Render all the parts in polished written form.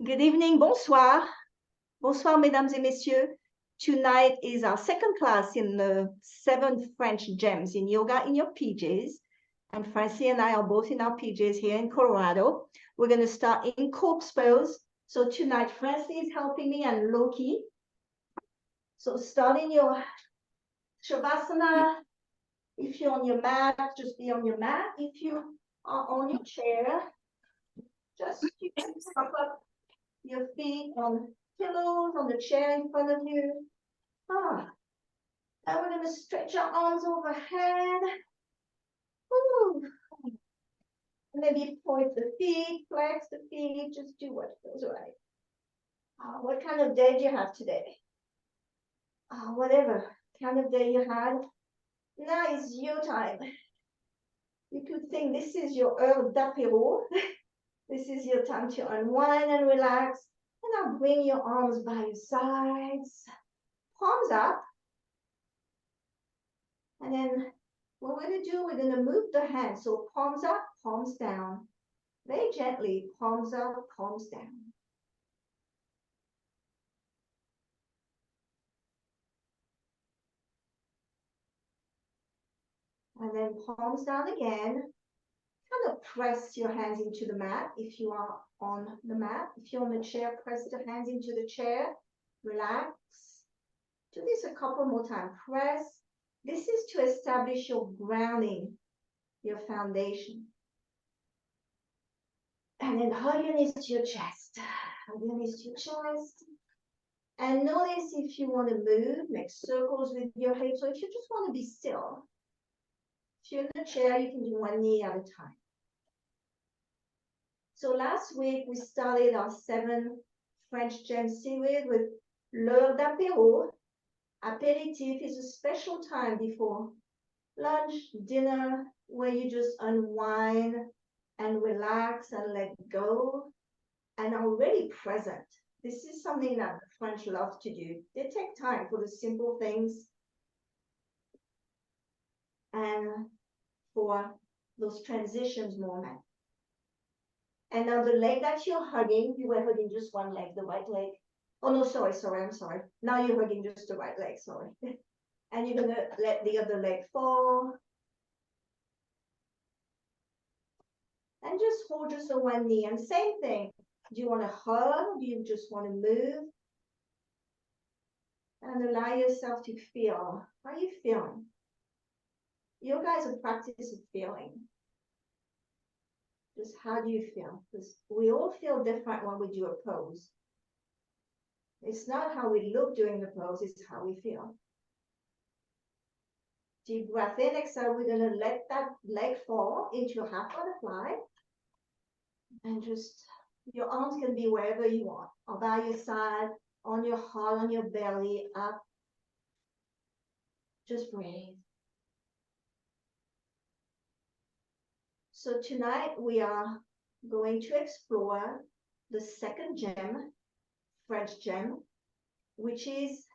Good evening, bonsoir. Bonsoir, mesdames et messieurs. Tonight is our second class in the 7 French gems in yoga in your PJs. And Francie and I are both in our PJs here in Colorado. We're going to start in corpse pose. So tonight, Francie is helping me and Loki. So starting your Shavasana. If you're on your mat, just be on your mat. If you are on your chair, just you can prop up your feet on pillows on the chair in front of you. And we're going to stretch our arms overhead. Woo. Maybe point the feet, flex the feet, just do what feels right. What kind of day do you have today? Whatever kind of day you had, now is your time. You could think this is your heure d'apéro. This is your time to unwind and relax. And now bring your arms by your sides, palms up. And then what we're going to do, we're going to move the hands. So palms up, palms down. Very gently, palms up, palms down. And then palms down again. Kind of press your hands into the mat if you are on the mat. If you're on the chair, press the hands into the chair. Relax. Do this a couple more times. Press. This is to establish your grounding, your foundation. And then hug your knees to your chest. Hug your knees to your chest. And notice if you want to move, make circles with your hips, or if you just want to be still. If you're in the chair, you can do one knee at a time. So last week, we started our 7 French gem series with l'heure d'apéro. Apéritif is a special time before lunch, dinner, where you just unwind and relax and let go and are really present. This is something that the French love to do. They take time for the simple things and for those transitions moment. And now the leg that you're hugging, you were hugging just one leg, the right leg. Oh no, sorry, I'm sorry. Now you're hugging just the right leg, sorry. And you're gonna let the other leg fall. And just hold just the one knee. And same thing. Do you want to hug? Do you just want to move? And allow yourself to feel. How are you feeling? Yoga is a practice of feeling. Just how do you feel? Because we all feel different when we do a pose. It's not how we look during the pose, it's how we feel. Deep breath in, exhale. We're going to let that leg fall into a half butterfly. And just, your arms can be wherever you want, or by your side, on your heart, on your belly, up. Just breathe. So tonight we are going to explore the second gem, French gem, which is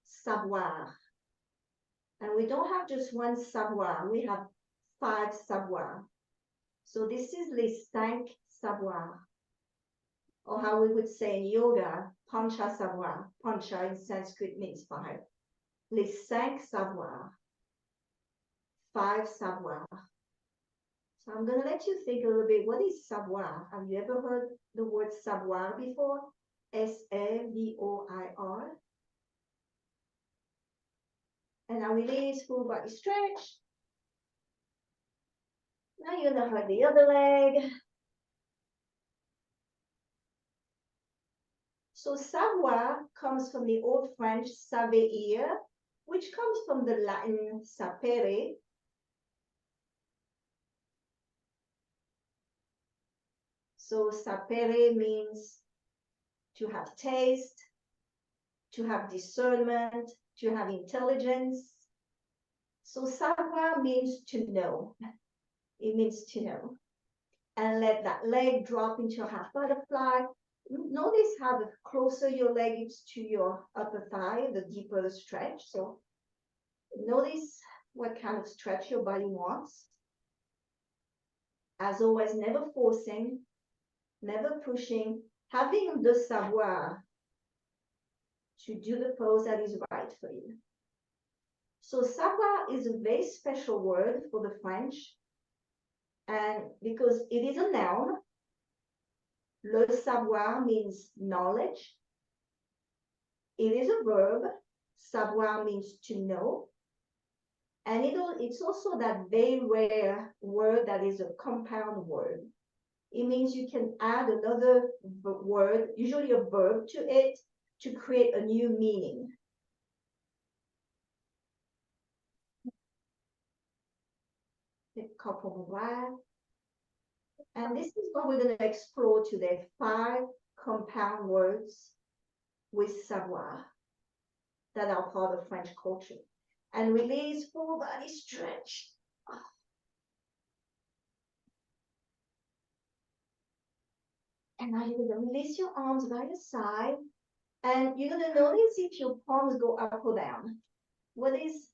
savoir. And we don't have just one savoir, we have 5 savoir. So this is les 5 savoirs, or how we would say in yoga, pancha savoir. Pancha in Sanskrit means 5. Les 5 savoirs, 5 savoirs. So I'm going to let you think a little bit, what is savoir? Have you ever heard the word savoir before? S-A-V-O-I-R. And now release, full body stretch. Now you're going to hug the other leg. So savoir comes from the Old French savoir, which comes from the Latin sapere. So sapere means to have taste, to have discernment, to have intelligence. So savoir means to know. It means to know. And let that leg drop into a half butterfly. Notice how the closer your leg is to your upper thigh, the deeper the stretch. So notice what kind of stretch your body wants. As always, never forcing, never pushing, having the savoir to do the pose that is right for you. So savoir is a very special word for the French, and because it is a noun, le savoir means knowledge. It is a verb. Savoir means to know. And it's also that very rare word that is a compound word. It means you can add another word, usually a verb, to it to create a new meaning. A couple more breaths. And this is what we're going to explore today, 5 compound words with savoir that are part of French culture. And release, full body stretch. And now you're going to release your arms by your side. And you're going to notice if your palms go up or down. What is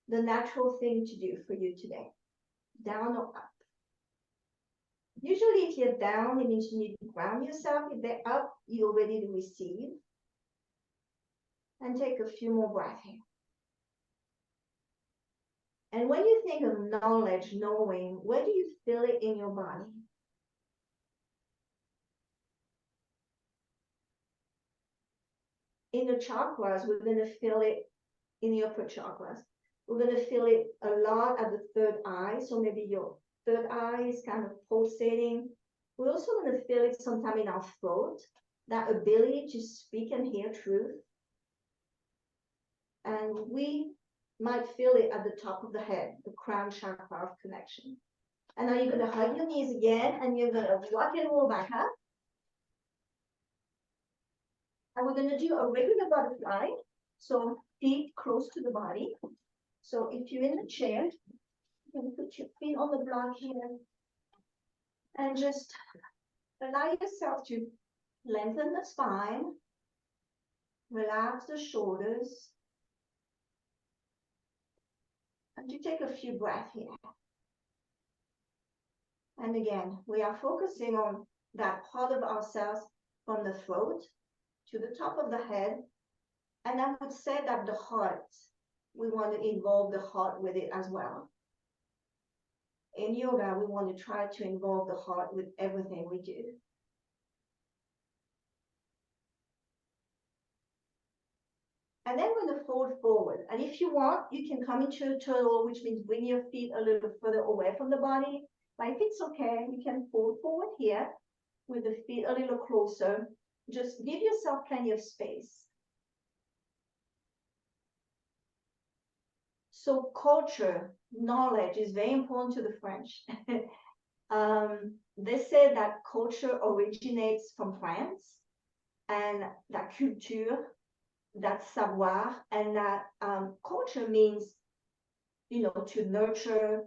the natural thing to do for you today? Down or up? Usually if you're down, it means you need to ground yourself. If they're up, you're ready to receive. And take a few more breaths here. And when you think of knowledge, knowing, where do you feel it in your body? In the chakras, we're going to feel it in the upper chakras. We're going to feel it a lot at the third eye. So maybe your third eye is kind of pulsating. We're also going to feel it sometime in our throat, that ability to speak and hear truth. And we might feel it at the top of the head, the crown chakra of connection. And now you're going to hug your knees again, and you're going to rock and roll back up. And we're going to do a regular butterfly. So feet close to the body. So if you're in the chair, you can put your feet on the block here. And just allow yourself to lengthen the spine. Relax the shoulders. And to take a few breaths here. And again, we are focusing on that part of ourselves from the throat to the top of the head. And I would say that the heart, we want to involve the heart with it as well. In yoga, we want to try to involve the heart with everything we do. And then we're going to fold forward. And if you want, you can come into a turtle, which means bring your feet a little further away from the body. But if it's okay, you can fold forward here with the feet a little closer. Just give yourself plenty of space. So culture, knowledge is very important to the French. They say that culture originates from France, and that culture, that savoir, and that culture means, to nurture,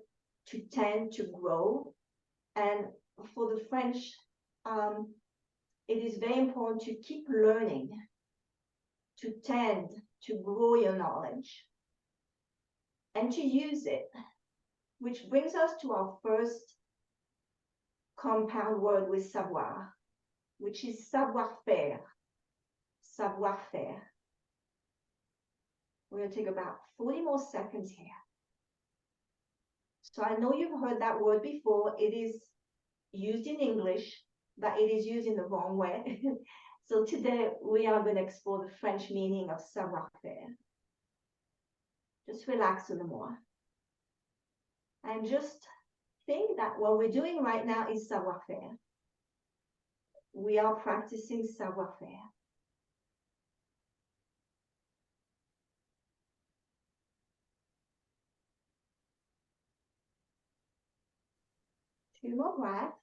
to tend, to grow. And for the French, it is very important to keep learning, to tend, to grow your knowledge, and to use it, which brings us to our first compound word with savoir, which is savoir-faire. Savoir-faire. We're going to take about 40 more seconds here. So I know you've heard that word before. It is used in English, but it is used in the wrong way. So today we are going to explore the French meaning of savoir-faire. Just relax a little more. And just think that what we're doing right now is savoir-faire. We are practicing savoir-faire. Two more breaths.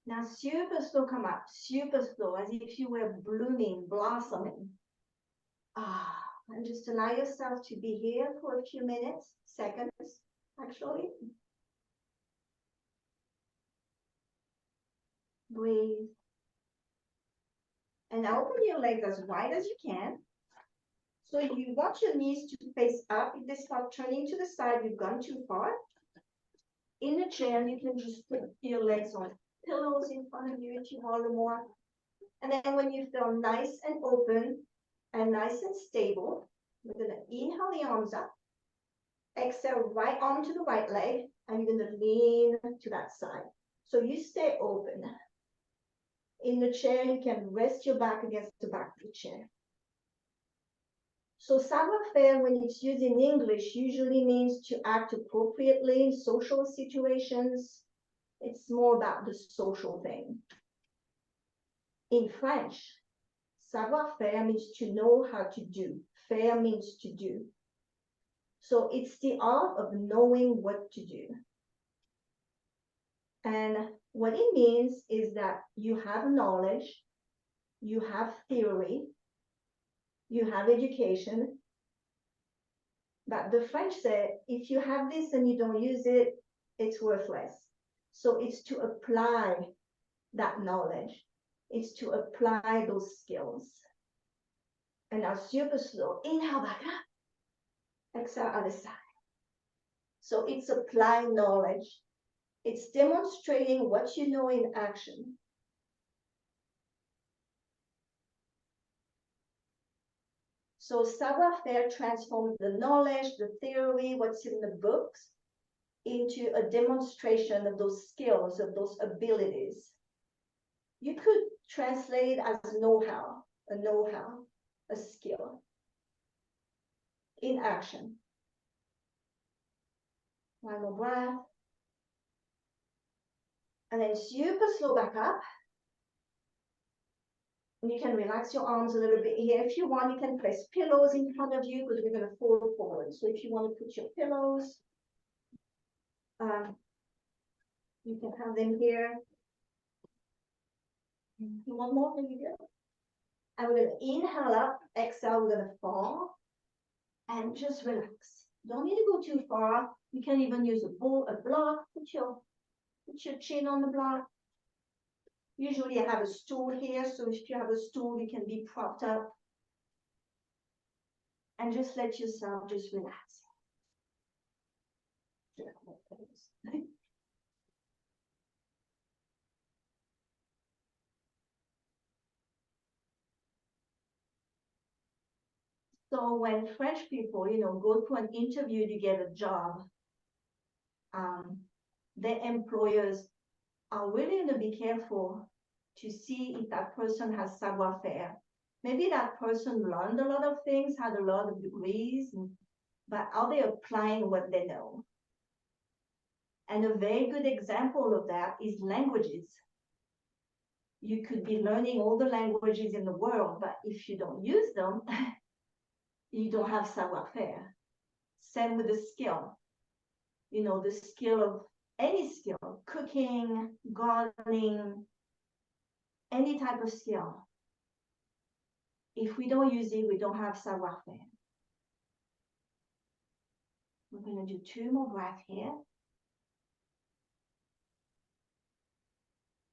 Now super slow, come up, super slow, as if you were blooming, blossoming. And just allow yourself to be here for a few minutes, seconds, actually. Breathe. And now open your legs as wide as you can. So you want your knees to face up. If they start turning to the side, you've gone too far. In the chair, you can just put your legs on pillows in front of you if you want more. And then when you feel nice and open and nice and stable, we're going to inhale the arms up. Exhale, right arm to the right leg, and you're going to lean to that side. So you stay open. In the chair, you can rest your back against the back of the chair. So savoir-faire, when it's used in English, usually means to act appropriately in social situations. It's more about the social thing. In French, savoir-faire means to know how to do. Faire means to do. So it's the art of knowing what to do. And what it means is that you have knowledge, you have theory, you have education. But the French say, if you have this and you don't use it, it's worthless. So it's to apply that knowledge. It's to apply those skills. And now super slow, inhale back up, exhale other side. So it's applying knowledge. It's demonstrating what you know in action. So savoir-faire transforms the knowledge, the theory, what's in the books, into a demonstration of those skills, of those abilities. You could translate as know-how, a skill in action. One more breath. And then super slow back up. And you can relax your arms a little bit here. If you want, you can place pillows in front of you because we're going to fold forward. So if you want to put your pillows, you can have them here. You want more? There you go. And we're going to inhale up, exhale, we're going to fall, and just relax. Don't need to go too far. You can even use a block, put your chin on the block. Usually I have a stool here, so if you have a stool, you can be propped up. And just let yourself just relax. So when French people, go to an interview to get a job, their employers are really going to be careful to see if that person has savoir-faire. Maybe that person learned a lot of things, had a lot of degrees, but are they applying what they know? And a very good example of that is languages. You could be learning all the languages in the world, but if you don't use them, you don't have savoir-faire. Same with the skill. The skill of any skill, cooking, gardening, any type of skill. If we don't use it, we don't have savoir-faire. We're going to do 2 more breaths here.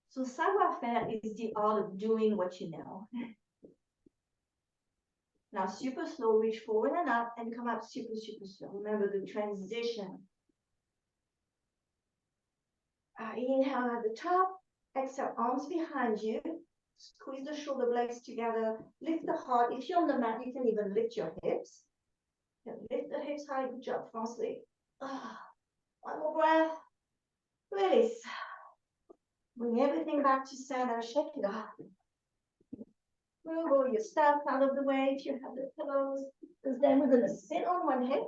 So savoir-faire is the art of doing what you know. Now super slow, reach forward and up and come up super, super slow. Remember the transition. Inhale at the top, exhale, arms behind you. Squeeze the shoulder blades together, lift the heart. If you're on the mat, you can even lift your hips. Lift the hips high, good job, Francis. One more breath, release. Bring everything back to center, shake it off. Move all your stuff out of the way if you have the pillows, because then we're going to sit on one hip.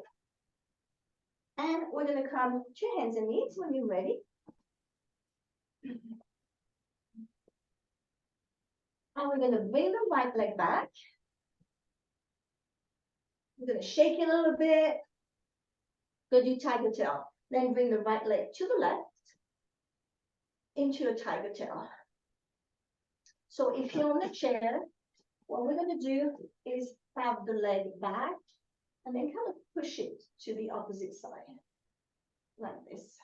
And we're going to come to your hands and knees when you're ready. And we're going to bring the right leg back. We're going to shake it a little bit. Go do tiger tail. Then bring the right leg to the left into a tiger tail. So if you're on the chair, what we're going to do is have the leg back and then kind of push it to the opposite side, like this.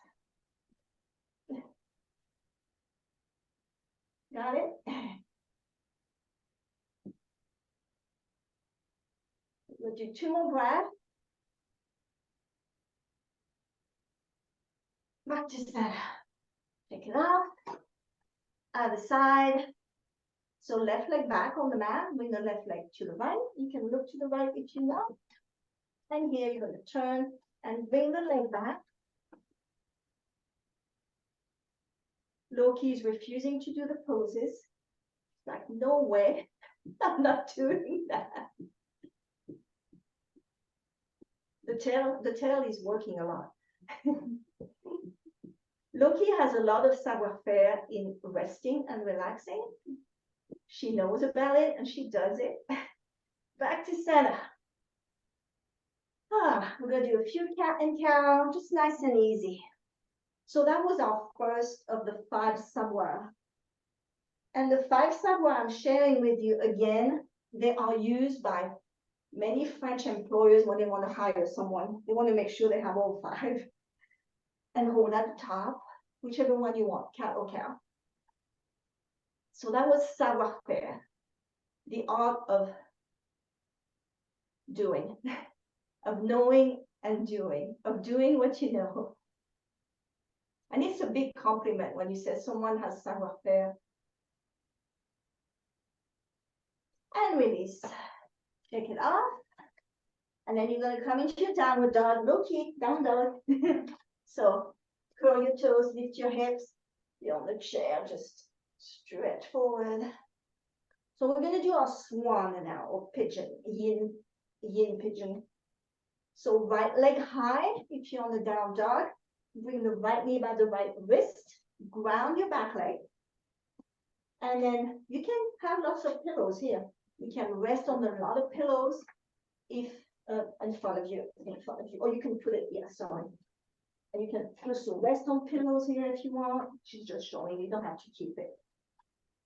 Got it? We'll do 2 more breaths. Back to center. Take it off. Other side. So left leg back on the mat. Bring the left leg to the right. You can look to the right if you want. And here you're going to turn and bring the leg back. Loki is refusing to do the poses. Like, no way. I'm not doing that. The tail is working a lot. Loki has a lot of savoir-faire in resting and relaxing. She knows about it and she does it. Back to center. We're going to do a few cat and cow, just nice and easy. So that was our first of the 5 savoir. And the 5 savoir I'm sharing with you again, they are used by many French employers when they want to hire someone. They want to make sure they have all 5. And hold at the top, whichever one you want, cat or cow. So that was savoir-faire, the art of doing, of knowing and doing, of doing what you know. And it's a big compliment when you say someone has savoir-faire. And release. Take it off. And then you're going to come into your downward dog, Loki, down dog. So curl your toes, lift your hips. You're on the chair, just stretch forward. So we're going to do our swan now, or pigeon, yin pigeon. So right leg high, if you're on the down dog. Bring the right knee by the right wrist. Ground your back leg. And then you can have lots of pillows here. You can rest on a lot of pillows if in front of you, or you can put it, sorry. And you can also rest on pillows here if you want. She's just showing, you don't have to keep it.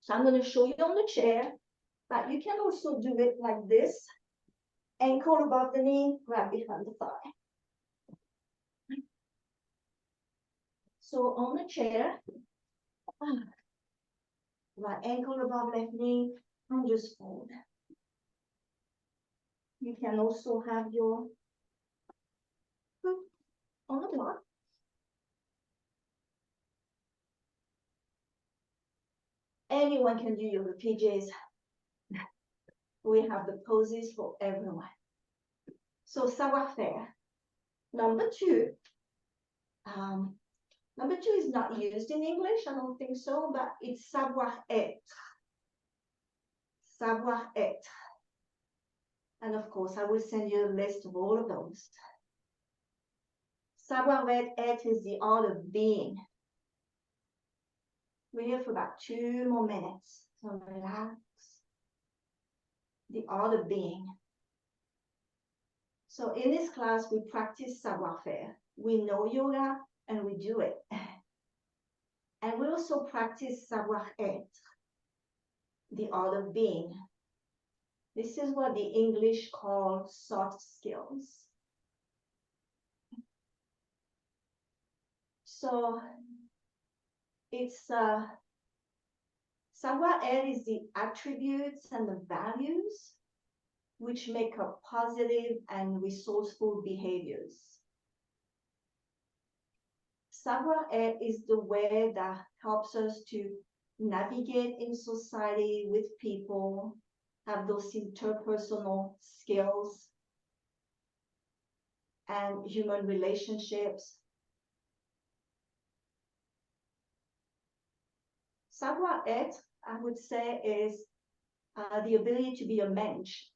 So I'm going to show you on the chair, but you can also do it like this. Ankle above the knee, grab behind the thigh. So on the chair, right ankle above left knee, and just fold. You can also have your foot on the block. Anyone can do yoga PJs. We have the poses for everyone. So savoir-faire. Number 2. Number 2 is not used in English, I don't think so, but it's savoir-être. Savoir-être. And of course, I will send you a list of all of those. Savoir-être is the art of being. We're here for about 2 more minutes. So relax. The art of being. So in this class, we practice savoir-faire. We know yoga and we do it. And we also practice savoir-être, the art of being. This is what the English call soft skills. So it's savoir-être is the attributes and the values which make up positive and resourceful behaviors. Savoir-être is the way that helps us to navigate in society with people, have those interpersonal skills and human relationships. Savoir-être, I would say, is the ability to be a mensch,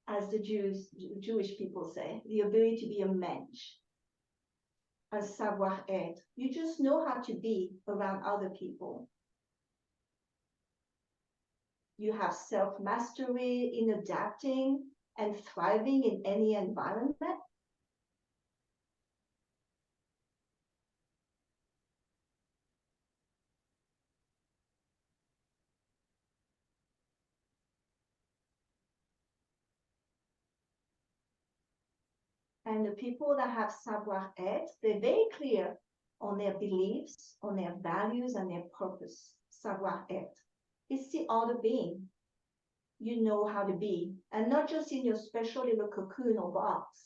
as the Jewish people say, the ability to be a mensch. As savoir-être, you just know how to be around other people. You have self-mastery in adapting and thriving in any environment. And the people that have savoir-être, they're very clear on their beliefs, on their values, and their purpose. Savoir-être. It's the art of being. you know how to be, and not just in your special little cocoon or box.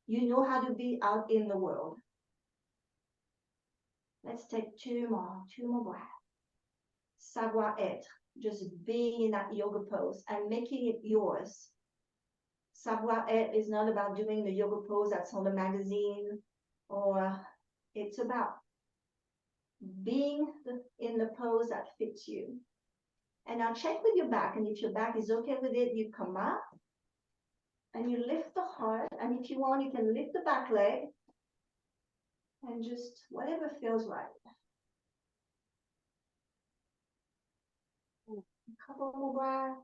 You know how to be out in the world. Let's take two more breaths. Savoir-être, just being in that yoga pose and making it yours. Savoir-être is not about doing the yoga pose that's on the magazine, or it's about being in the pose that fits you. And now check with your back, and if your back is okay with it, you come up and you lift the heart, and if you want, you can lift the back leg and just whatever feels right. A couple more breaths.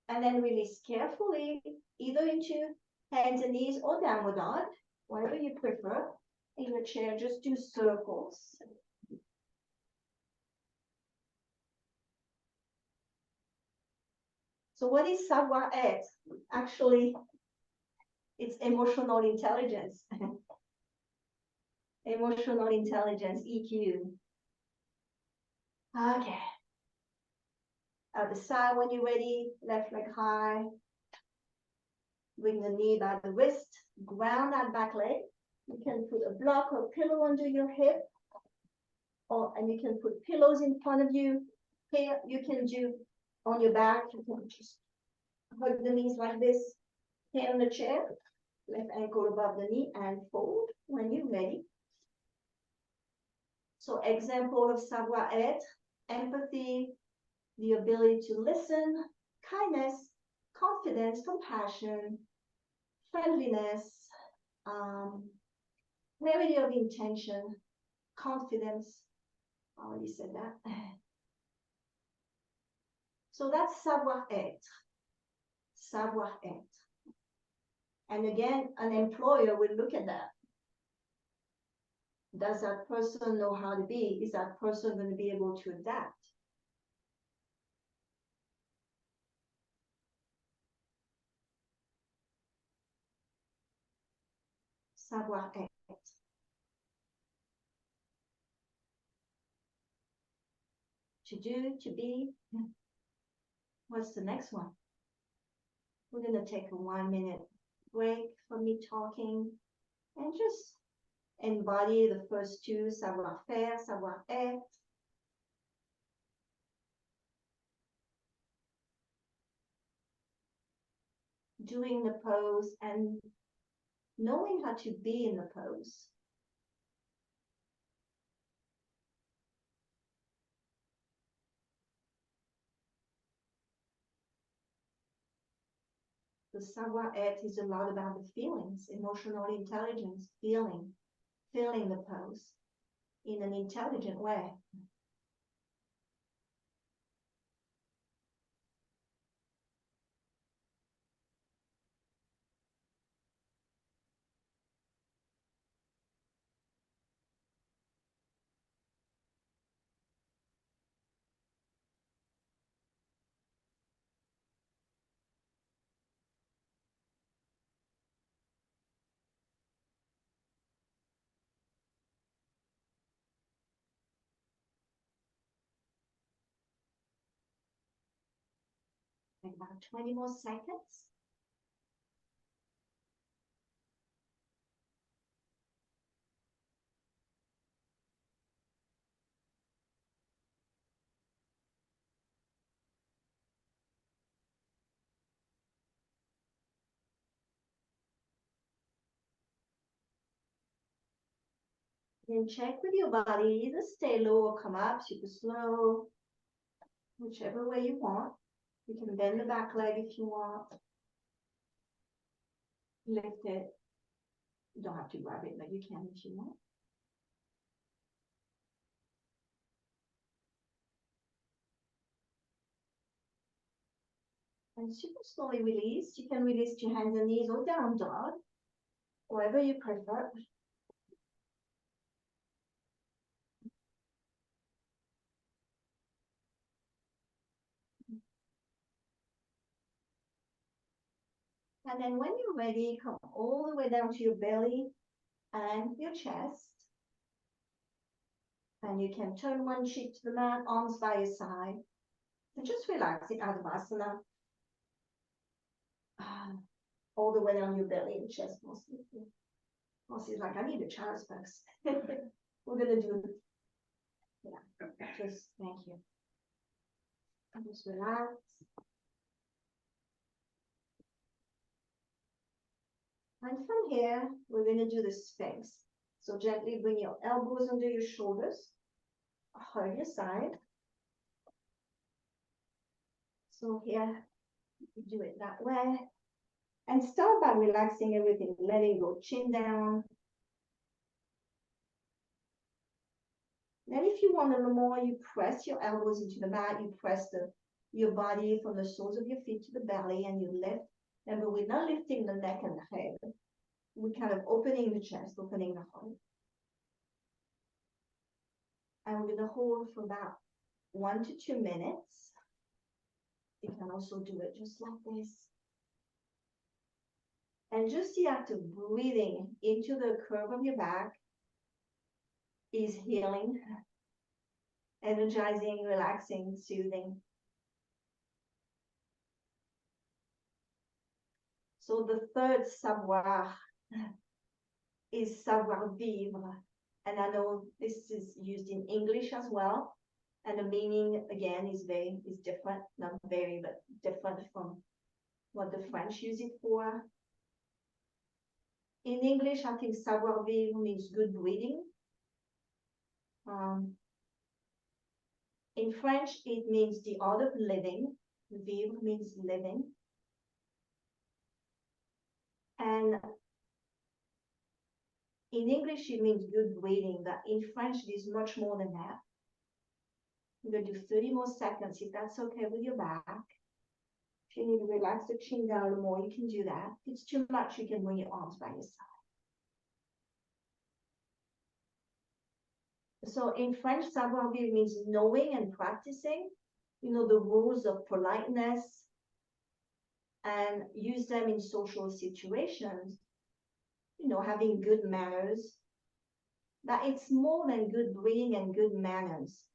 And then release carefully, either into hands and knees or downward dog, whatever you prefer. In your chair, just do circles. So what is savoir-être? Actually, it's emotional intelligence. Emotional intelligence, EQ. Okay. Other side when you're ready, left leg high. Bring the knee by the wrist, ground that back leg. You can put a block or pillow under your hip, and you can put pillows in front of you. Here, you can do on your back. You can just hug the knees like this. Here on the chair, left ankle above the knee, and fold when you're ready. So example of savoir-être, empathy, the ability to listen, kindness, confidence, compassion, friendliness, clarity of intention, confidence. I already said that. So that's savoir-être. Savoir-être. And again, an employer will look at that. Does that person know how to be? Is that person going to be able to adapt? Savoir-être. To do, to be. What's the next one? We're going to take a 1 minute break from me talking and just embody the first two, savoir-faire, savoir-être. Doing the pose and knowing how to be in the pose. The savoir-être is a lot about the feelings, emotional intelligence, feeling the pose in an intelligent way. Like about 20 more seconds. Then check with your body, either stay low or come up super slow, whichever way you want. You can bend the back leg if you want. Lift it. You don't have to grab it, but you can if you want. And super slowly release. You can release your hands and knees or down dog, whatever you prefer. And then when you're ready, come all the way down to your belly and your chest. And you can turn one cheek to the mat, arms by your side, and just relax in Advasana. All the way on your belly and chest mostly. Mostly like, I need a child's pose. We're gonna do, yeah, just thank you. And just relax. And from here, we're gonna do the Sphinx. So gently bring your elbows under your shoulders, hold your side. So here, you do it that way. And start by relaxing everything, letting go, chin down. Then if you want a little more, you press your elbows into the mat, you press your body from the soles of your feet to the belly, and you lift. Remember, we're not lifting the neck and the head. We're kind of opening the chest, opening the heart. And we're going to hold for about 1 to 2 minutes. You can also do it just like this. And just the act of breathing into the curve of your back is healing, energizing, relaxing, soothing. So the third savoir is savoir vivre. And I know this is used in English as well. And the meaning, again, is different, not very, but different from what the French use it for. In English, I think savoir vivre means good breathing. In French, it means the art of living. Vivre means living. And in English, it means good breathing, but in French, it is much more than that. I'm going to do 30 more seconds, if that's okay with your back. If you need to relax the chin down a little more, you can do that. If it's too much, you can bring your arms by your side. So in French, savoir vivre means knowing and practicing, the rules of politeness, and use them in social situations, having good manners. But it's more than good breeding and good manners.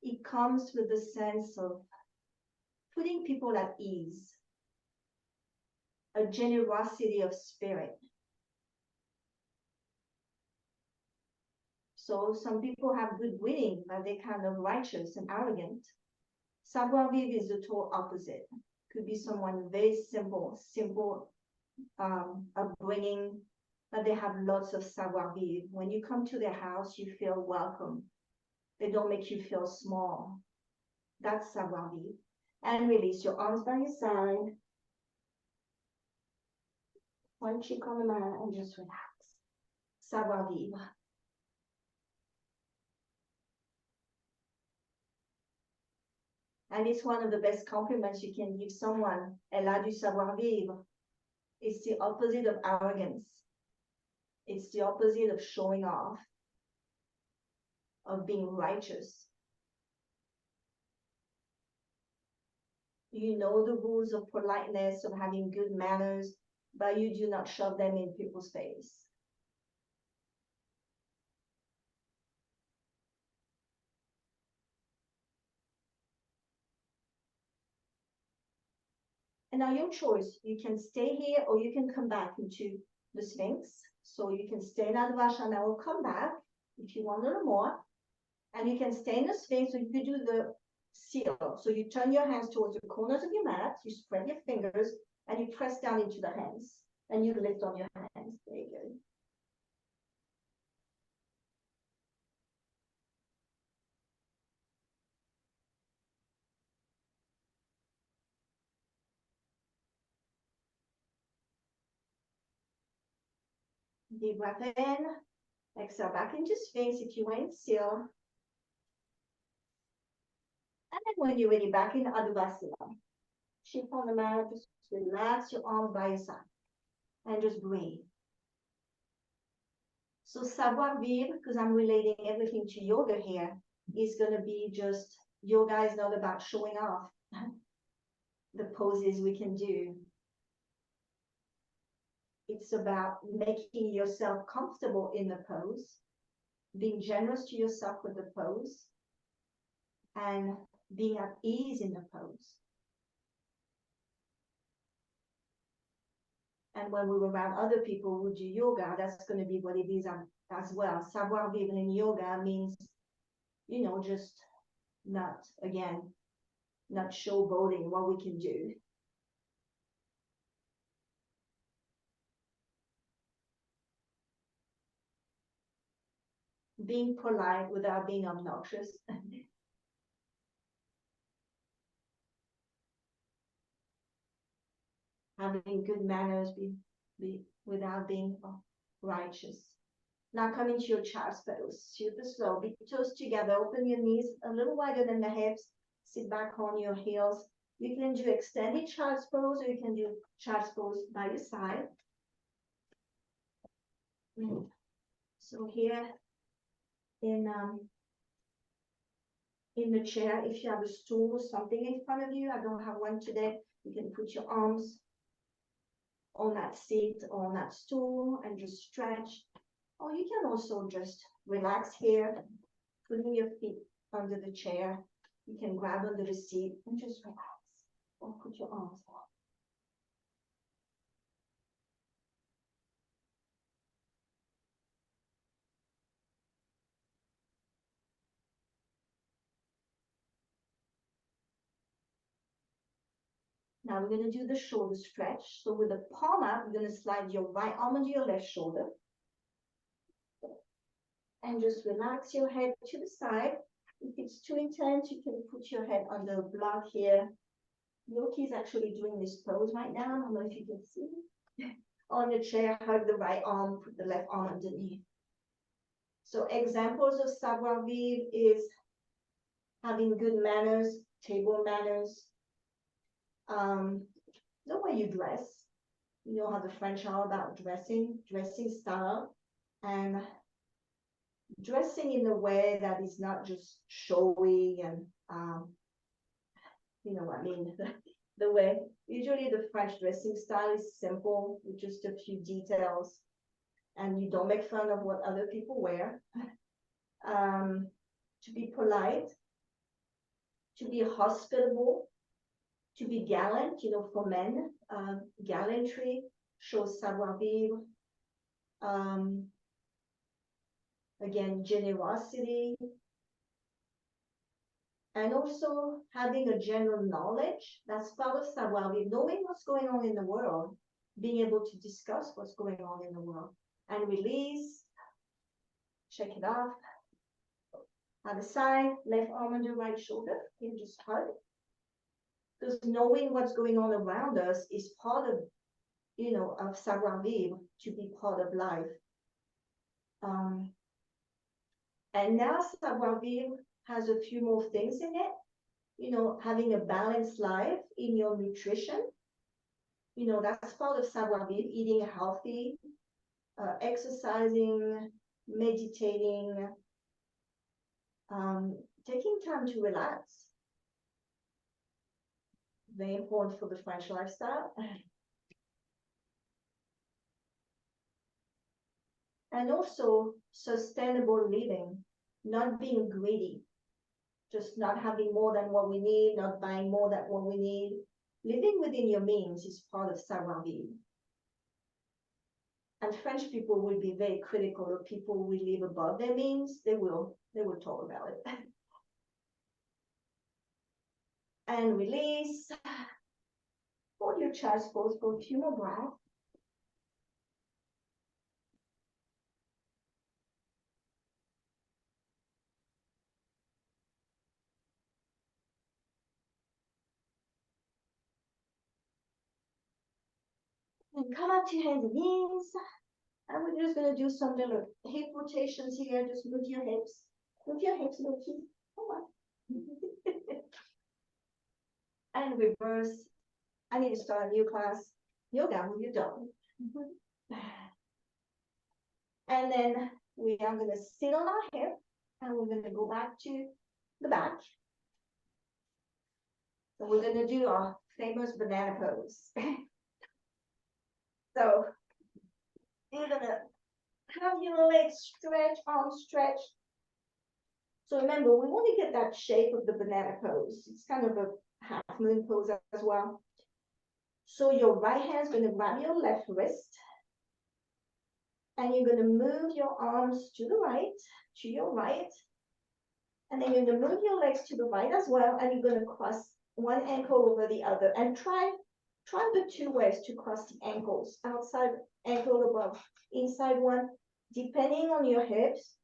It comes with the sense of putting people at ease, a generosity of spirit. So some people have good breeding, but they're kind of righteous and arrogant. Savoir vivre is the total opposite. Could be someone very simple upbringing, but they have lots of savoir vivre. When you come to their house, you feel welcome. They don't make you feel small. That's savoir vivre. And release your arms by your side. One cheek on the mat and just relax. Savoir vivre. And it's one of the best compliments you can give someone. Elle a du savoir vivre. It's the opposite of arrogance. It's the opposite of showing off, of being righteous. You know the rules of politeness, of having good manners, but you do not shove them in people's face. And now your choice, you can stay here or you can come back into the Sphinx. So you can stay in Advasana or come back if you want a little more. And you can stay in the Sphinx, or you could do the seal. So you turn your hands towards the corners of your mat, you spread your fingers, and you press down into the hands. And you lift on your hands. Very good. Deep breath in. Exhale back into Sphinx if you went seal. And then when you're ready, back in Advasana. Shift on the mat, just relax your arms by your side. And just breathe. So savoir vivre, because I'm relating everything to yoga here, is going to be just, yoga is not about showing off the poses we can do. It's about making yourself comfortable in the pose being generous to yourself with the pose, and being at ease in the pose. And when we were around other people who do yoga, that's going to be what it is as well. Savoir vivre in yoga means, you know, just not, again, not showboating what we can do. Being polite without being obnoxious. Having good manners without being righteous. Now coming to your child's pose, super slow. Big toes together, open your knees a little wider than the hips, sit back on your heels. You can do extended child's pose, or you can do child's pose by your side. So here in the chair, if you have a stool or something in front of you, I don't have one today, you can put your arms on that seat or on that stool and just stretch. Or you can also just relax here, putting your feet under the chair. You can grab under the seat and just relax, or put your arms out. Now we're going to do the shoulder stretch. So with the palm up, you're going to slide your right arm under your left shoulder. And just relax your head to the side. If it's too intense, you can put your head under a block here. Yoki is actually doing this pose right now. I don't know if you can see. On the chair, hug the right arm, put the left arm underneath. So examples of savoir vivre is having good manners, table manners, the way you dress. You know how the French are about dressing style, and dressing in a way that is not just showy and, you know what I mean, the way, usually the French dressing style is simple with just a few details, and you don't make fun of what other people wear. To be polite, to be hospitable, to be gallant, you know, for men, gallantry shows savoir vivre. Again, generosity, and also having a general knowledge. That's part of savoir vivre, knowing what's going on in the world, being able to discuss what's going on in the world, and release, shake it off. Other side, left arm under right shoulder, you just hug. Because knowing what's going on around us is part of, you know, of savoir vivre, to be part of life. And now savoir vivre has a few more things in it. You know, having a balanced life in your nutrition. You know, that's part of savoir vivre, eating healthy, exercising, meditating, taking time to relax. Very important for the French lifestyle. And also sustainable living, not being greedy, just not having more than what we need, not buying more than what we need. Living within your means is part of savoir vivre. And French people will be very critical of people who live above their means. They will talk about it. And release. Hold your chest pose for a few more breaths. And come up to hands and knees. And we're just going to do some little hip rotations here. Just move your hips. Move your hips, Loki. Come on. And reverse. I need to start a new class. Yoga with your dog. And then we are going to sit on our hip. And we're going to go back to the back. So we're going to do our famous banana pose. So you're going to Have your legs stretched, arms stretched. So remember, we want to get that shape of the banana pose. It's kind of a half moon pose as well. So your right hand is going to grab your left wrist. And you're going to move your arms to the right, to your right. And then you're going to move your legs to the right as well. And you're going to cross one ankle over the other. And try the two ways to cross the ankles. Outside ankle above, inside one. Depending on your hips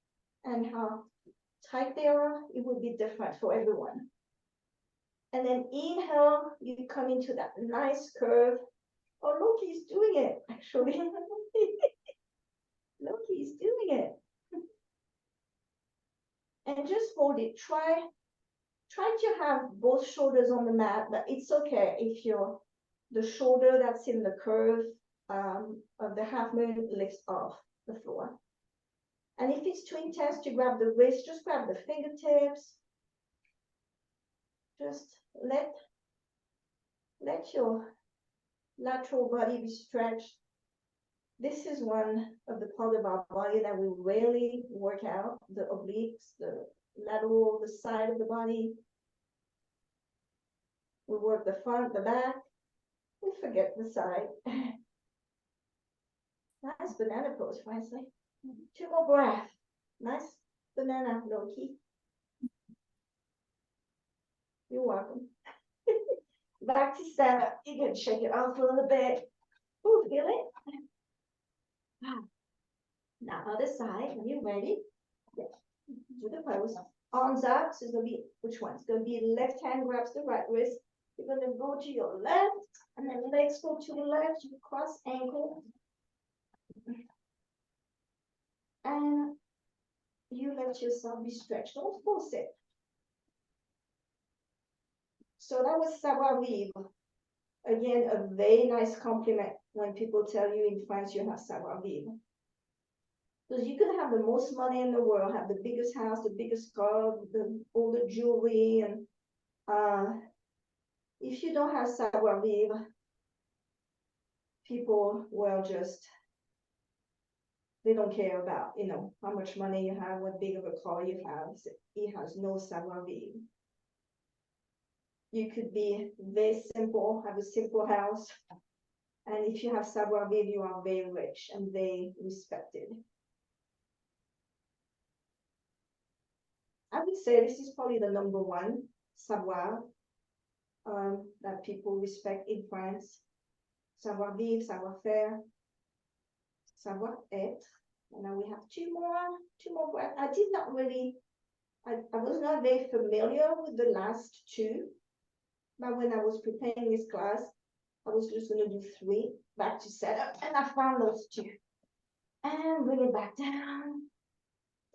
and how tight they are, it will be different for everyone. And then inhale, you come into that nice curve. Oh, look, he's doing it, actually. Look, he's doing it. And just hold it. Try to have both shoulders on the mat, but it's okay if the shoulder that's in the curve of the half moon lifts off the floor. And if it's too intense to grab the wrist, just grab the fingertips. Just let your lateral body be stretched. This is one of the part of our body that we rarely work out, the obliques, the lateral, the side of the body. We work the front, the back. We forget the side. Nice banana pose, Francie. 2 more breaths. Nice banana, Loki. You're welcome. Back to stand up. You can shake it off a little bit. Ooh, feel it? Now other side, when you're ready, do the pose. Arms up, so it's gonna be, which one? It's gonna be left hand grabs the right wrist. You're gonna go to your left, and then legs go to the left, you cross ankle. And you let yourself be stretched, don't force it. So that was savoir-vivre. Again, a very nice compliment when people tell you in France you have savoir-vivre. Because you could have the most money in the world, have the biggest house, the biggest car, all the jewelry, and if you don't have savoir-vivre, people will just, they don't care about, how much money you have, what big of a car you have. It has no savoir-vivre. You could be very simple, have a simple house, and if you have savoir-vivre, you are very rich and very respected. I would say this is probably the number one savoir that people respect in France. Savoir-vivre, savoir-faire, savoir-être. And now we have two more breaths. I did not really, I was not very familiar with the last two, but when I was preparing this class, I was just going to do 3 back to setup, and I found those 2. And bring it back down.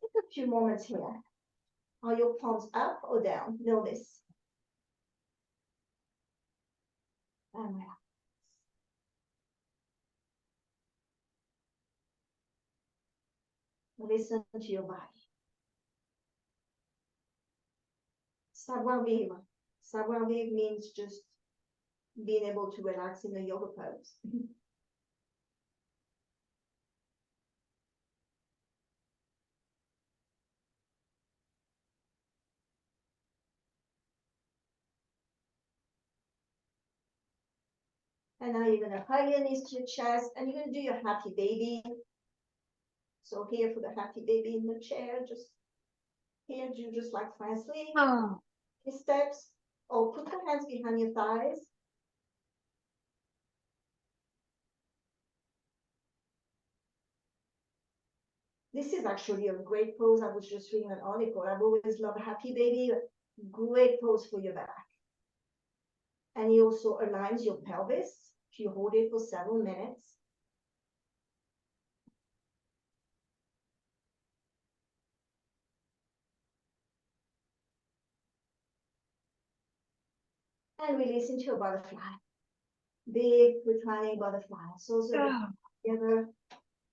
Take a few moments here. Are your palms up or down? Notice. And relax. Listen to your body. Savoir-vivre. Savoir-vivre means just being able to relax in a yoga pose. And now you're going to hug your knees to your chest, and you're going to do your happy baby. So here for the happy baby in the chair, just here, do just like Francie. His steps. Oh, put your hands behind your thighs. This is actually a great pose. I was just reading an article. I've always loved happy baby. Great pose for your back. And it also aligns your pelvis. If you hold it for several minutes. And release into a butterfly. Big reclining butterfly. So together,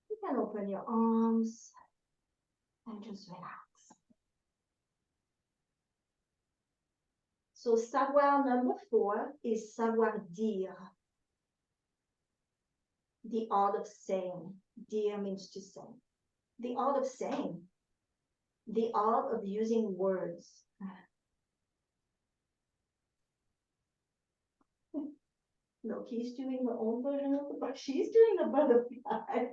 you can open your arms and just relax. So savoir number 4 is savoir dire. The art of saying. Dire means to say. the art of saying, the art of using words. Look, he's doing her own version of the butterfly. She's doing the butterfly.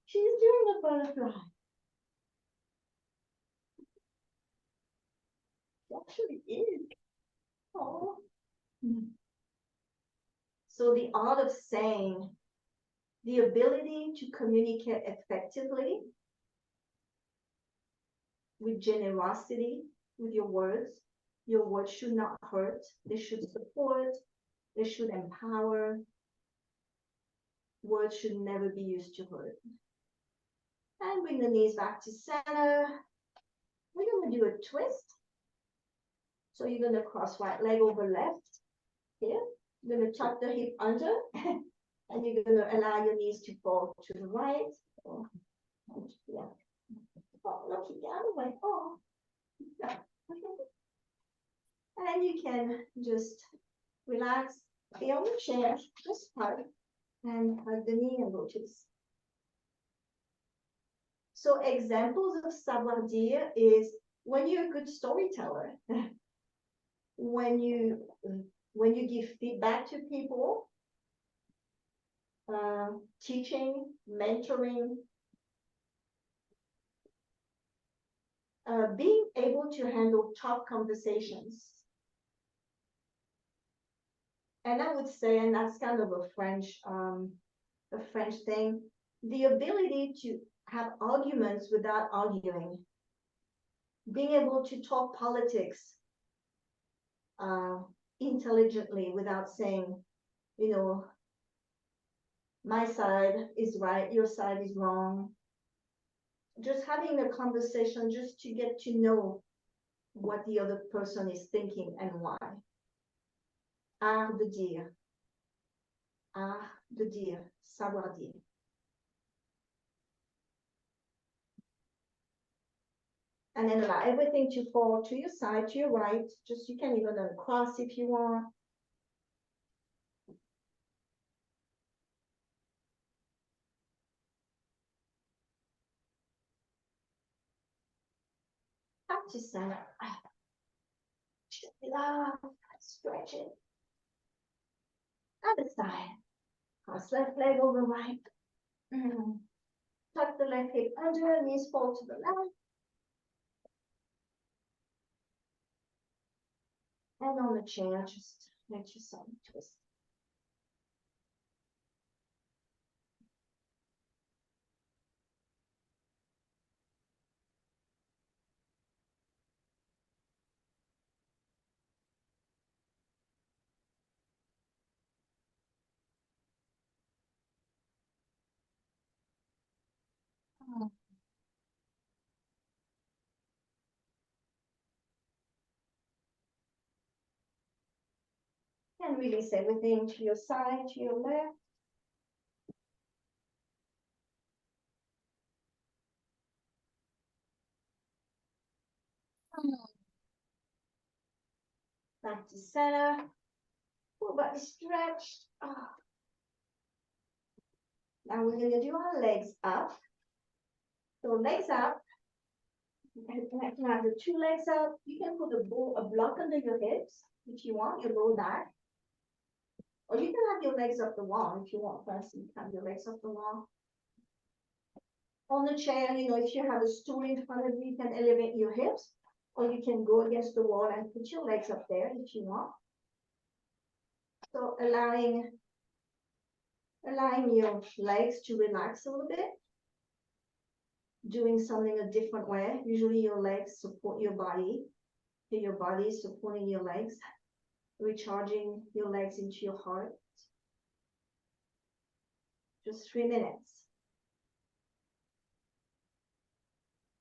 She's doing the butterfly. She actually is. Oh. So the art of saying, the ability to communicate effectively with generosity with your words. Your words should not hurt. They should support. They should empower. Words should never be used to hurt. And bring the knees back to center. We're going to do a twist. So you're going to cross right leg over left. Here. You're going to tuck the hip under. And you're going to allow your knees to fall to the right. Oh, yeah. Oh, look, you got away. Oh. Yeah. And then you can just relax, stay on the chair, just hug, and hug the knee and go to the side. So examples of savoir dire is when you're a good storyteller, when you give feedback to people, teaching, mentoring, being able to handle tough conversations. And I would say, and that's kind of a French thing, the ability to have arguments without arguing, being able to talk politics intelligently without saying, you know, my side is right, your side is wrong. Just having a conversation just to get to know what the other person is thinking and why. Art de dire. Art de dire. Savoir dire. And then allow everything to fall to your side, to your right. Just you can even uncross if you want. Back to center. Love, stretch it. Other side. Cross left leg over right. Tuck the left hip under, knees fall to the left. And on the chair, just let yourself twist. And release everything to your side, to your left. Back to center. Full body stretched. Oh. Now we're going to do our legs up. So legs up. You can have the two legs up. You can put a block under your hips if you want, your low back. Or you can have your legs up the wall if you want first. You can have your legs up the wall. On the chair, you know, if you have a stool in front of you, you can elevate your hips. Or you can go against the wall and put your legs up there if you want. So allowing your legs to relax a little bit. Doing something a different way. Usually your legs support your body. Your body is supporting your legs. Recharging your legs into your heart. Just 3 minutes.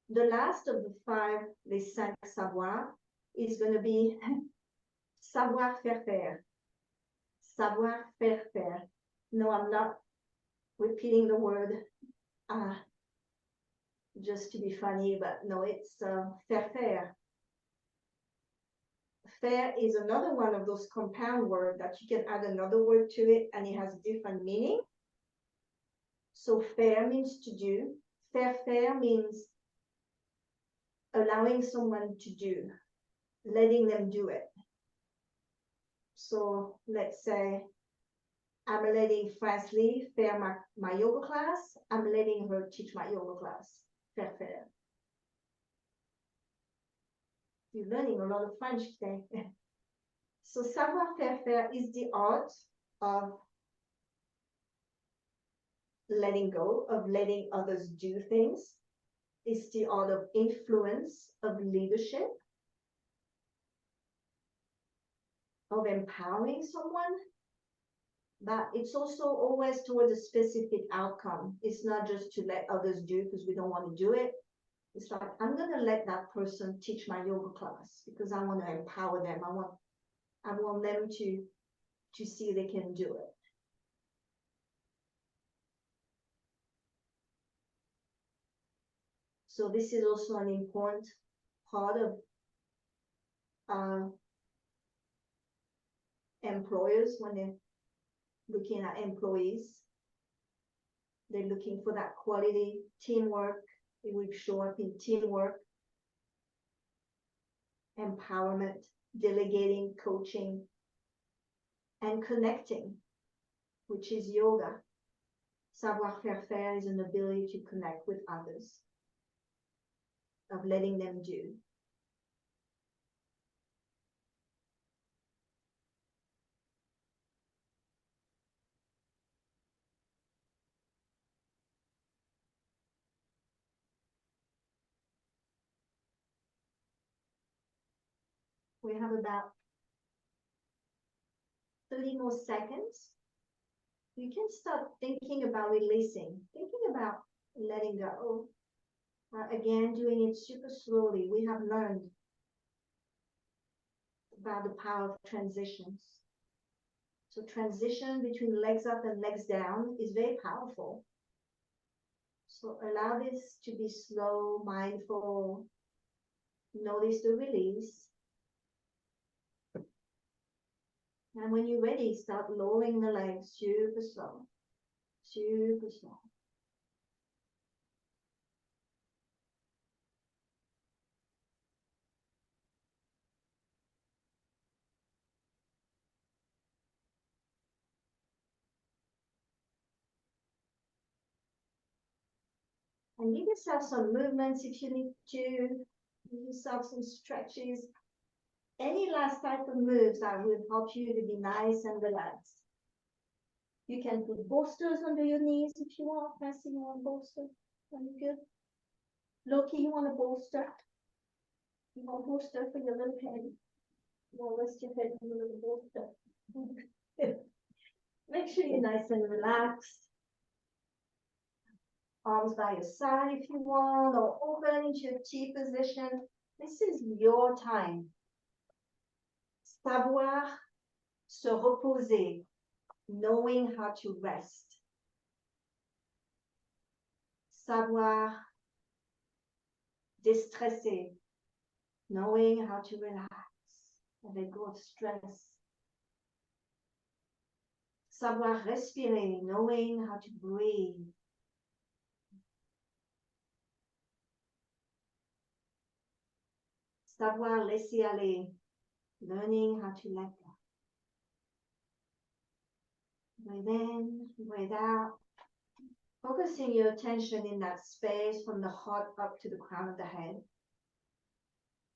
The last of the 5, les 5 savoirs, is going to be savoir faire faire. Savoir faire faire. No, I'm not repeating the word just to be funny, but no, it's faire faire. Faire is another one of those compound words that you can add another word to it and it has a different meaning. So faire means to do. Faire means allowing someone to do, letting them do it. So let's say I'm letting Francely faire my yoga class. I'm letting her teach my yoga class. Faire. You're learning a lot of French today. So savoir-faire is the art of letting go, of letting others do things. It's the art of influence, of leadership, of empowering someone. But it's also always towards a specific outcome. It's not just to let others do because we don't want to do it. It's like, I'm going to let that person teach my yoga class because I want to empower them. I want them to see they can do it. So this is also an important part of employers when they're looking at employees. They're looking for that quality teamwork. It will show up in teamwork, empowerment, delegating, coaching, and connecting, which is yoga. Savoir-faire is an ability to connect with others, of letting them do. We have about 30 more seconds. You can start thinking about releasing, thinking about letting go. Again, doing it super slowly. We have learned about the power of transitions. So transition between legs up and legs down is very powerful. So allow this to be slow, mindful. Notice the release. And when you're ready, start lowering the legs super slow, super slow. And give yourself some movements if you need to. Give yourself some stretches. Any last type of moves that will help you to be nice and relaxed. You can put bolsters under your knees if you want. Fancy, you want a bolster? Are you good? Loki, you want a bolster? You want a bolster for your little head? You want to rest your head in a little bolster? Make sure you're nice and relaxed. Arms by your side if you want, or open into your T position. This is your time. Savoir se reposer, knowing how to rest. Savoir déstresser, knowing how to relax, let go of stress. Savoir respirer, knowing how to breathe. Savoir laisser aller, learning how to let go. Breathe in, breathe out. Focusing your attention in that space from the heart up to the crown of the head.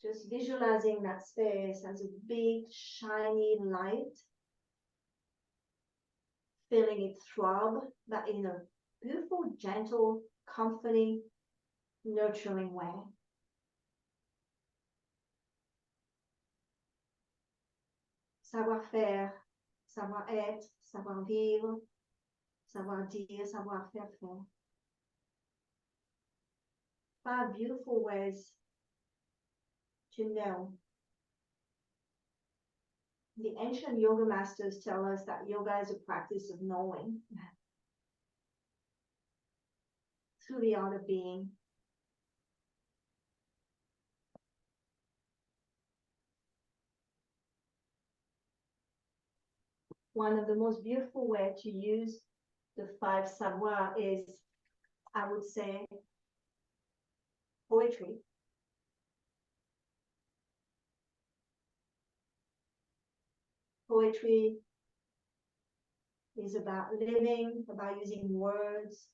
Just visualizing that space as a big, shiny light. Feeling it throb, but in a beautiful, gentle, comforting, nurturing way. Savoir-faire, savoir-être, savoir-vivre, savoir-dire, savoir-faire faire. 5 beautiful ways to know. The ancient yoga masters tell us that yoga is a practice of knowing through the art of being. One of the most beautiful ways to use The five savoir is, I would say, poetry. Poetry is about living, about using words,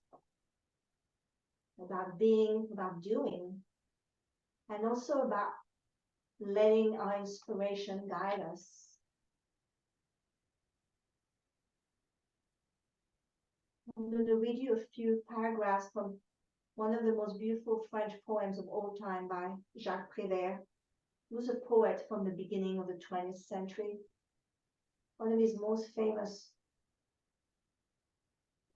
about being, about doing, and also about letting our inspiration guide us. I'm going to read you a few paragraphs from one of the most beautiful French poems of all time by Jacques Prévert, who was a poet from the beginning of the 20th century. One of his most famous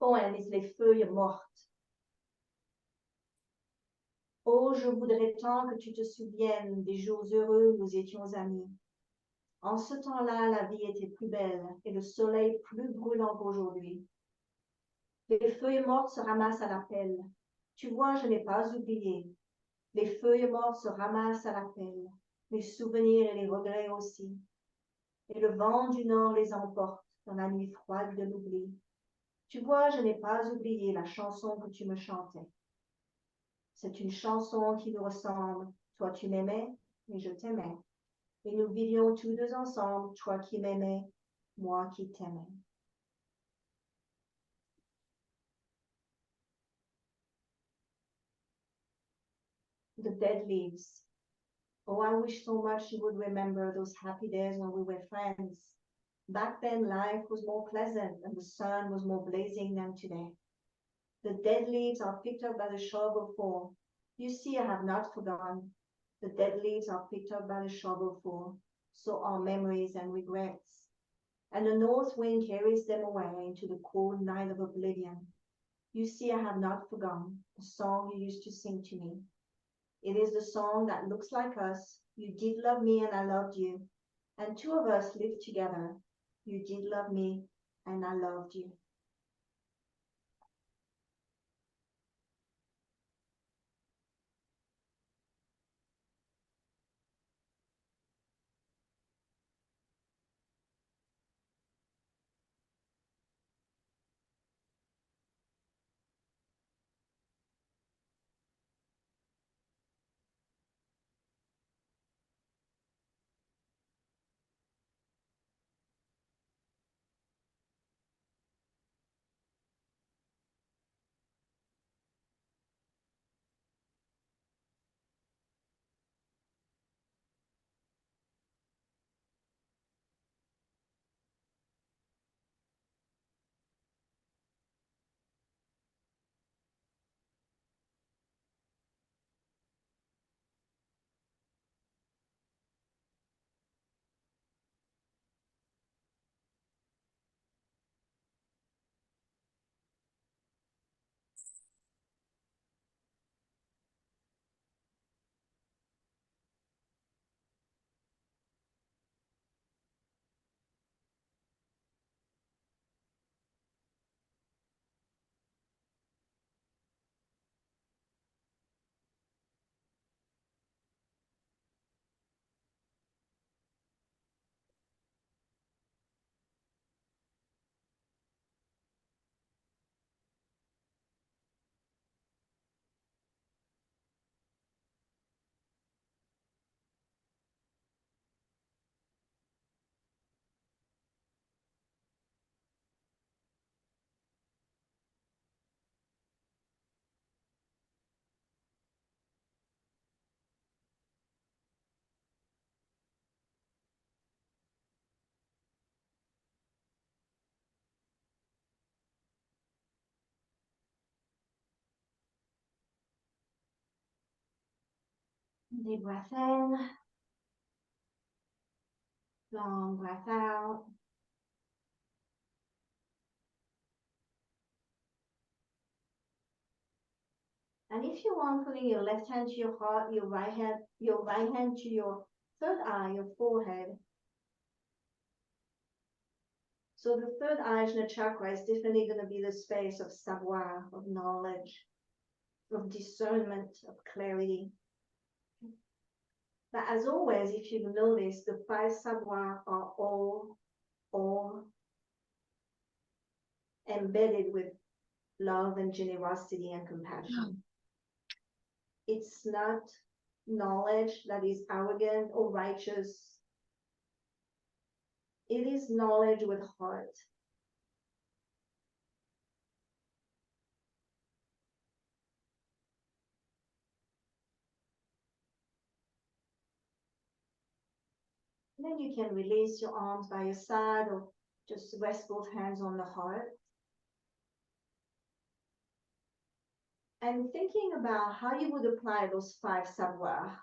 poems is Les Feuilles Mortes. Oh, je voudrais tant que tu te souviennes des jours heureux où nous étions amis. En ce temps-là, la vie était plus belle et le soleil plus brûlant qu'aujourd'hui. Les feuilles mortes se ramassent à la pelle. Tu vois, je n'ai pas oublié. Les feuilles mortes se ramassent à la pelle. Les souvenirs et les regrets aussi. Et le vent du nord les emporte dans la nuit froide de l'oubli. Tu vois, je n'ai pas oublié la chanson que tu me chantais. C'est une chanson qui nous ressemble. Toi, tu m'aimais et je t'aimais. Et nous vivions tous deux ensemble, toi qui m'aimais, moi qui t'aimais. The Dead Leaves. Oh, I wish so much you would remember those happy days when we were friends. Back then, life was more pleasant and the sun was more blazing than today. The dead leaves are picked up by the shovelful. You see, I have not forgotten. The dead leaves are picked up by the shovelful. So are memories and regrets. And the north wind carries them away into the cold night of oblivion. You see, I have not forgotten the song you used to sing to me. It is the song that looks like us. You did love me and I loved you. And two of us lived together. You did love me and I loved you. Deep breath in, long breath out. And if you want, putting your left hand to your heart, your right hand to your third eye, your forehead. So the third eye, Ajna chakra, is definitely going to be the space of savoir, of knowledge, of discernment, of clarity. But as always, if you've noticed, the five savoir are all embedded with love and generosity and compassion. It's not knowledge that is arrogant or righteous. It is knowledge with heart. And then you can release your arms by your side or just rest both hands on the heart. And thinking about how you would apply those 5 savoir,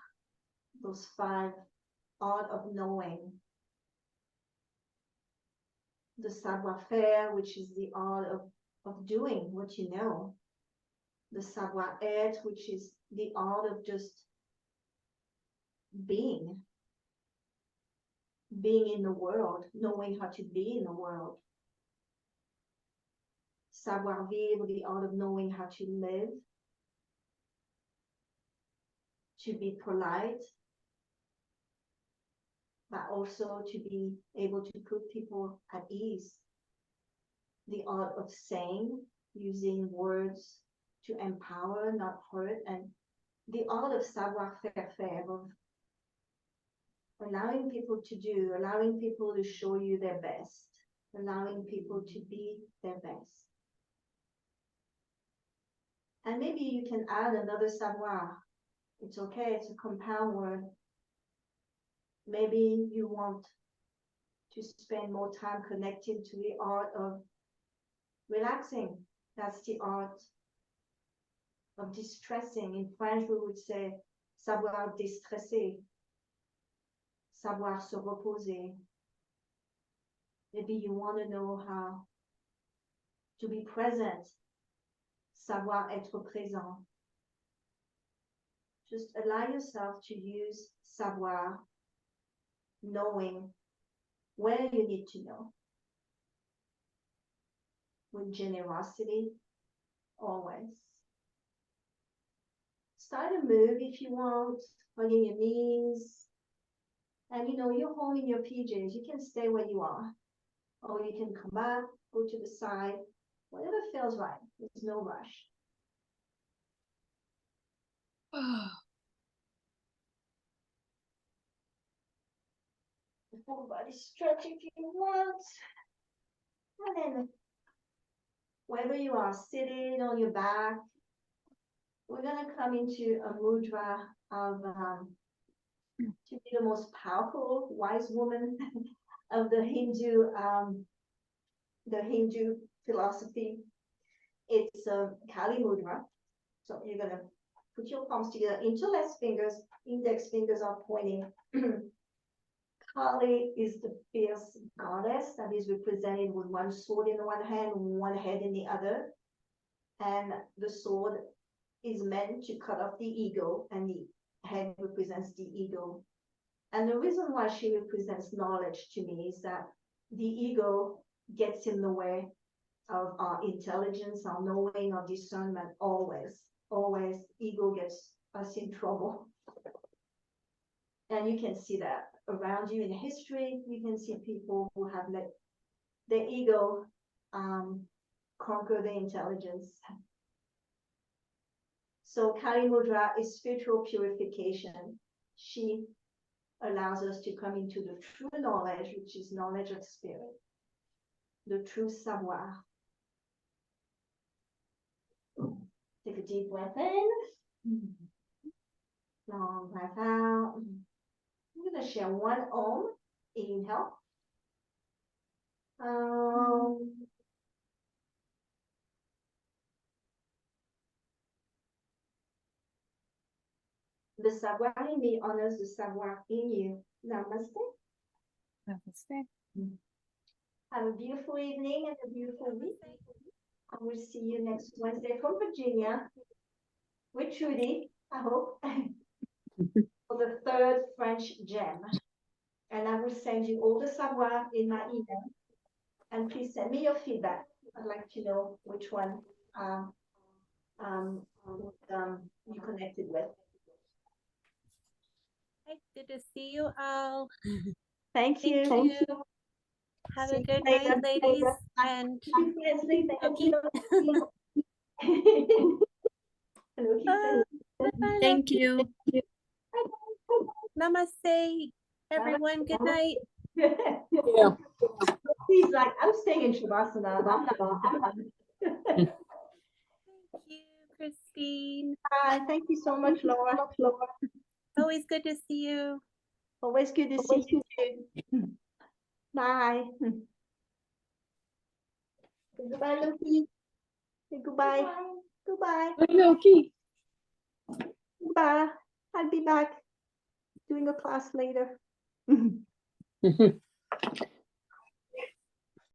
those 5 art of knowing. The savoir-faire, which is the art of doing what you know. The savoir-être, which is the art of just being in the world, knowing how to be in the world. Savoir-vivre, the art of knowing how to live, to be polite, but also to be able to put people at ease. The art of saying, using words to empower, not hurt, and the art of savoir-faire, of allowing people to do, allowing people to show you their best, allowing people to be their best. And maybe you can add another savoir. It's okay, it's a compound word. Maybe you want to spend more time connected to the art of relaxing. That's the art of distressing. In French, we would say savoir déstresser, savoir se reposer. Maybe you want to know how to be present, savoir être présent. Just allow yourself to use savoir, knowing where you need to know. With generosity, always. Start a move if you want, hugging your knees. And you're home in your PJs. You can stay where you are. Or you can come back, go to the side, whatever feels right. There's no rush. The full body stretch if you want. And then, wherever you are, sitting on your back, we're going to come into a mudra of to be the most powerful, wise woman of the Hindu philosophy. It's a Kali mudra. So you're going to put your palms together, interlace fingers, index fingers are pointing. Kali is the fierce goddess that is represented with one sword in one hand, one head in the other. And the sword is meant to cut off the ego, and the head represents the ego. And the reason why she represents knowledge to me is that the ego gets in the way of our intelligence, our knowing, our discernment, always. Always, ego gets us in trouble. And you can see that around you in history. You can see people who have let their ego conquer their intelligence. So Kali Mudra is spiritual purification. She allows us to come into the true knowledge, which is knowledge of spirit, the true savoir. Take a deep breath in, long breath out. I'm going to share one Om. Inhale. The savoir in me honors the savoir in you. Namaste. Namaste. Have a beautiful evening and a beautiful week. I will see you next Wednesday from Virginia with Trudy, I hope, for the 3rd French gem. And I will send you all the savoir in my email. And please send me your feedback. I'd like to know which one you connected with. Good to see you all. Thank you. Thank you. Have See a you good later. night, ladies. And Happy Wednesday. okay. Hello, he said. Bye-bye. Thank you. Namaste, everyone. Good night. Yeah. He's like, I'm staying in Shavasana. I'm not. Thank you, Christine. Hi, thank you so much, Laura. Always good to see you. Always good to see you too. Bye. Say goodbye, Loki. Say goodbye. Goodbye. Loki. Goodbye. I'll be back doing a class later.